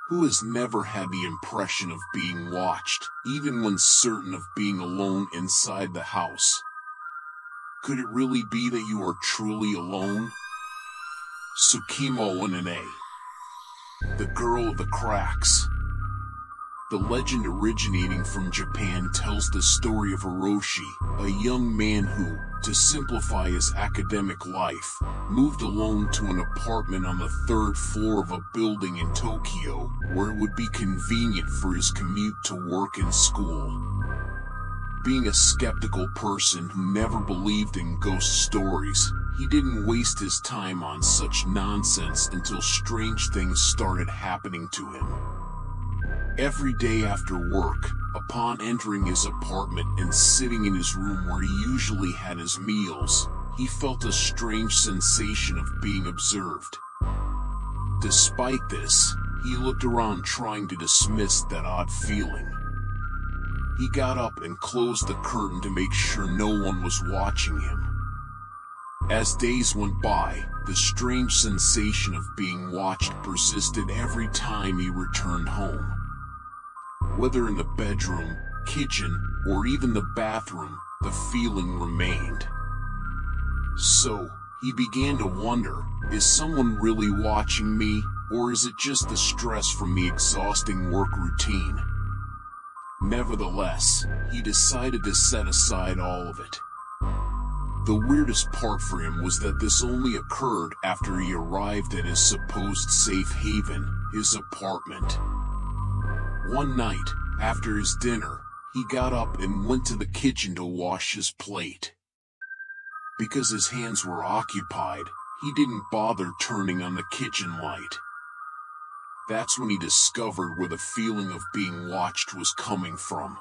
Who has never had the impression of being watched, even when certain of being alone inside the house? Could it really be that you are truly alone? Sukima Onna, the girl of the cracks. The legend originating from Japan tells the story of Hiroshi, a young man who, to simplify his academic life, moved alone to an apartment on the third floor of a building in Tokyo, where it would be convenient for his commute to work and school. Being a skeptical person who never believed in ghost stories, he didn't waste his time on such nonsense until strange things started happening to him. Every day after work, upon entering his apartment and sitting in his room where he usually had his meals, he felt a strange sensation of being observed. Despite this, he looked around trying to dismiss that odd feeling. He got up and closed the curtain to make sure no one was watching him. As days went by, the strange sensation of being watched persisted every time he returned home. Whether in the bedroom, kitchen, or even the bathroom, the feeling remained. So, he began to wonder, is someone really watching me, or is it just the stress from the exhausting work routine? Nevertheless, he decided to set aside all of it. The weirdest part for him was that this only occurred after he arrived at his supposed safe haven, his apartment. One night, after his dinner, he got up and went to the kitchen to wash his plate. Because his hands were occupied, he didn't bother turning on the kitchen light. That's when he discovered where the feeling of being watched was coming from.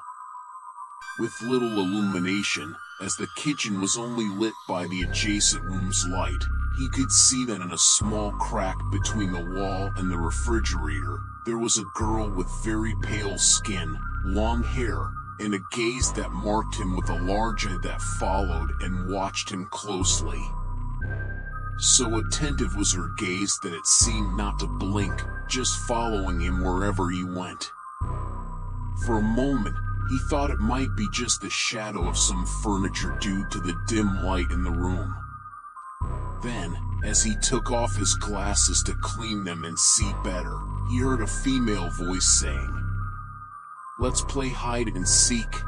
With little illumination, as the kitchen was only lit by the adjacent room's light, he could see that in a small crack between the wall and the refrigerator, there was a girl with very pale skin, long hair, and a gaze that marked him with a large eye that followed and watched him closely. So attentive was her gaze that it seemed not to blink, just following him wherever he went. For a moment, he thought it might be just the shadow of some furniture due to the dim light in the room. Then, as he took off his glasses to clean them and see better, he heard a female voice saying, "Let's play hide and seek."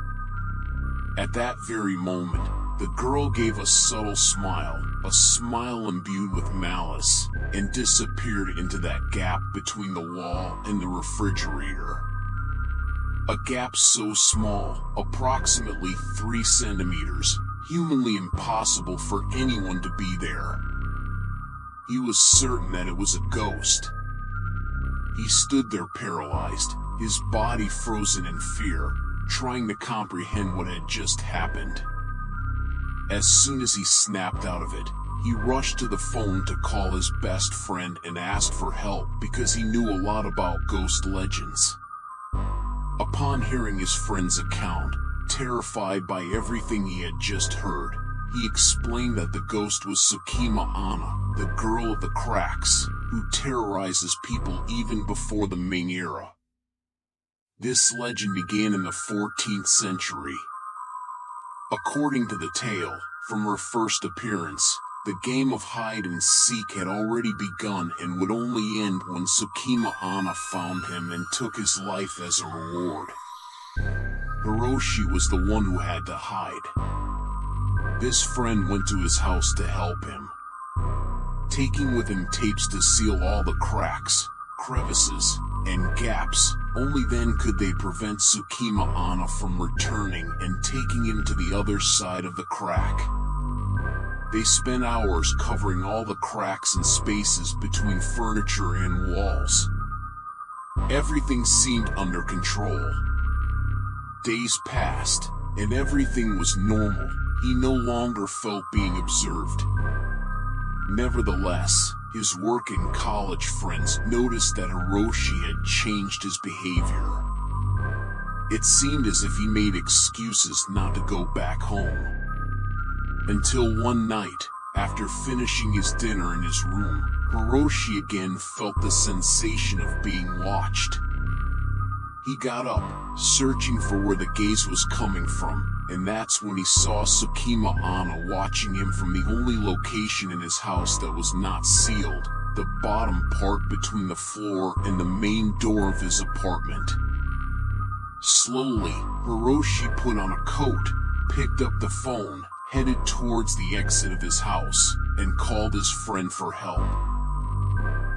At that very moment, the girl gave a subtle smile, a smile imbued with malice, and disappeared into that gap between the wall and the refrigerator. A gap so small, approximately 3 centimeters, humanly impossible for anyone to be there. He was certain that it was a ghost. He stood there paralyzed, his body frozen in fear, trying to comprehend what had just happened. As soon as he snapped out of it, he rushed to the phone to call his best friend and asked for help because he knew a lot about ghost legends. Upon hearing his friend's account, terrified by everything he had just heard, he explained that the ghost was Sukima Onna, the girl of the cracks, who terrorizes people even before the Ming era. This legend began in the 14th century. According to the tale, from her first appearance, the game of hide and seek had already begun and would only end when Sukima Onna found him and took his life as a reward. Hiroshi was the one who had to hide. This friend went to his house to help him, taking with him tapes to seal all the cracks, crevices, and gaps. Only then could they prevent Sukima Onna from returning and taking him to the other side of the crack. They spent hours covering all the cracks and spaces between furniture and walls. Everything seemed under control. Days passed, and everything was normal. He no longer felt being observed. Nevertheless, his work and college friends noticed that Hiroshi had changed his behavior. It seemed as if he made excuses not to go back home. Until one night, after finishing his dinner in his room, Hiroshi again felt the sensation of being watched. He got up, searching for where the gaze was coming from, and that's when he saw Sukima Onna watching him from the only location in his house that was not sealed, the bottom part between the floor and the main door of his apartment. Slowly, Hiroshi put on a coat, picked up the phone, headed towards the exit of his house, and called his friend for help.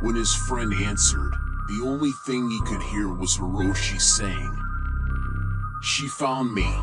When his friend answered, the only thing he could hear was Hiroshi saying, "She found me.